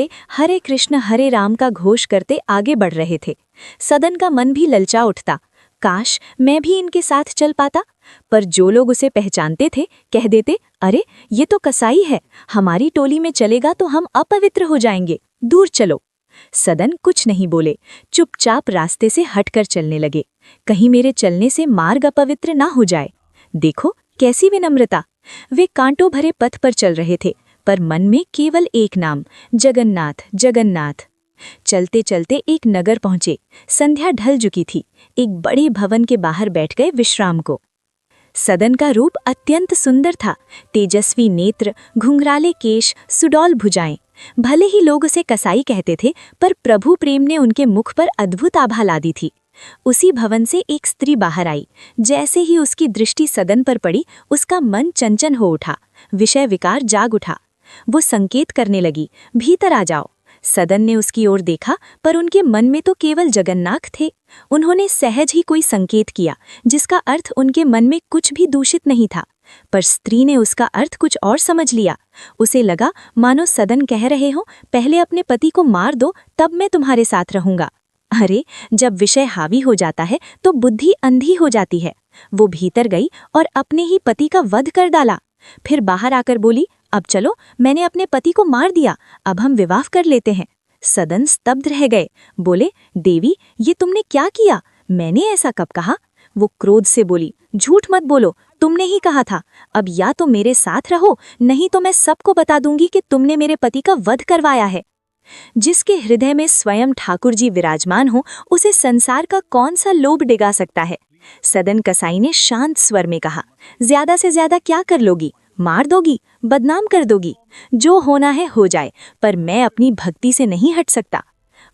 रास्ते हरे कृष्ण हरे राम का घोष करते आगे बढ़ रहे थे। सदन का मन भी ललचा उठता, काश मैं भी इनके साथ चल पाता। पर जो लोग उसे पहचानते थे कह देते, अरे ये तो कसाई है, हमारी टोली में चलेगा तो हम अपवित्र हो जाएंगे, दूर चलो। सदन कुछ नहीं बोले, चुपचाप रास्ते से हटकर चलने लगे। कहीं मेरे चलने से मार्ग अपवित्र ना हो जाए। देखो कैसी विनम्रता। वे कांटों भरे पथ पर चल रहे थे, पर मन में केवल एक नाम, जगन्नाथ जगन्नाथ। चलते चलते एक नगर पहुंचे। संध्या ढल चुकी थी। एक बड़े भवन के बाहर बैठ गए विश्राम को। सदन का रूप अत्यंत सुंदर था। तेजस्वी नेत्र, घुंघराले केश, सुडौल भुजाएं। भले ही लोग उसे कसाई कहते थे, पर प्रभु प्रेम ने उनके मुख पर अद्भुत आभा ला दी थी। उसी भवन से एक स्त्री बाहर आई। जैसे ही उसकी दृष्टि सदन पर पड़ी, उसका मन चंचन हो उठा, विषय विकार जाग उठा। वो संकेत करने लगी, भीतर आ जाओ। सदन ने उसकी ओर देखा, पर उनके मन में तो केवल जगन्नाथ थे। उन्होंने सहज ही कोई संकेत किया, जिसका अर्थ उनके मन में कुछ भी दूषित नहीं था, पर स्त्री ने उसका अर्थ कुछ और समझ लिया। उसे लगा मानो सदन कह रहे हो, पहले अपने पति को मार दो, तब मैं तुम्हारे साथ रहूंगा। अरे, जब विषय हावी हो जाता है तो बुद्धि अंधी हो जाती है। वो भीतर गई और अपने ही पति का वध कर डाला। फिर बाहर आकर बोली, अब चलो, मैंने अपने पति को मार दिया, अब हम विवाह कर लेते हैं। सदन स्तब्ध रह गए। बोले, देवी ये तुमने क्या किया? मैंने ऐसा कब कहा? वो क्रोध से बोली, झूठ मत बोलो, तुमने ही कहा था। अब या तो मेरे साथ रहो, नहीं तो मैं सबको बता दूंगी कि तुमने मेरे पति का वध करवाया है। जिसके हृदय में स्वयं ठाकुर जी विराजमान हो, उसे संसार का कौन सा लोभ डिगा सकता है? सदन कसाई ने शांत स्वर में कहा, ज्यादा से ज्यादा क्या कर लोगी? मार दोगी, बदनाम कर दोगी। जो होना है हो जाए, पर मैं अपनी भक्ति से नहीं हट सकता।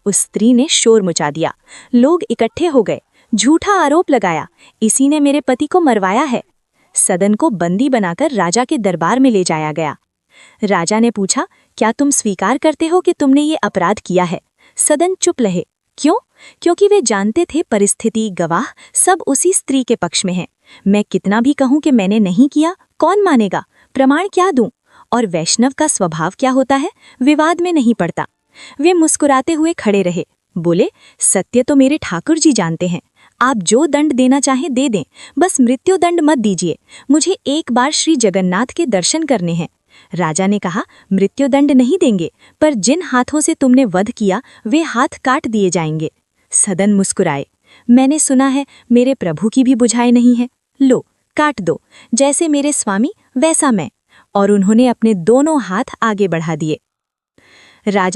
उस स्त्री ने शोर मचा दिया। लोग इकट्ठे हो गए, झूठा आरोप लगाया, इसी ने मेरे पति को मरवाया है। सदन को बंदी बनाकर राजा के दरबार में ले जाया गया। राजा ने पूछा, क्या तुम स्वीकार करते हो कि तुमने ये अपराध किया है? सदन चुप रहे। क्यों? क्योंकि वे जानते थे परिस्थिति, गवाह सब उसी स्त्री के पक्ष में हैं। मैं कितना भी कहूं कि मैंने नहीं किया, कौन मानेगा? प्रमाण क्या दूं? और वैष्णव का स्वभाव क्या होता है? विवाद में नहीं पड़ता। वे मुस्कुराते हुए खड़े रहे। बोले, सत्य तो मेरे ठाकुर जी जानते हैं। आप जो दंड देना चाहें दे दें, बस मृत्यु दंड मत दीजिए। मुझे एक बार श्री जगन्नाथ के दर्शन करने हैं। राजा ने कहा, मृत्युदंड नहीं देंगे, पर जिन हाथों से तुमने वध किया वे हाथ काट दिए जाएंगे। सदन मुस्कुराए। मैंने सुना है मेरे प्रभु की भी बुझाई नहीं है। लो, काट दो, जैसे मेरे स्वामी वैसा मैं। और उन्होंने अपने दोनों हाथ आगे बढ़ा दिए। राजा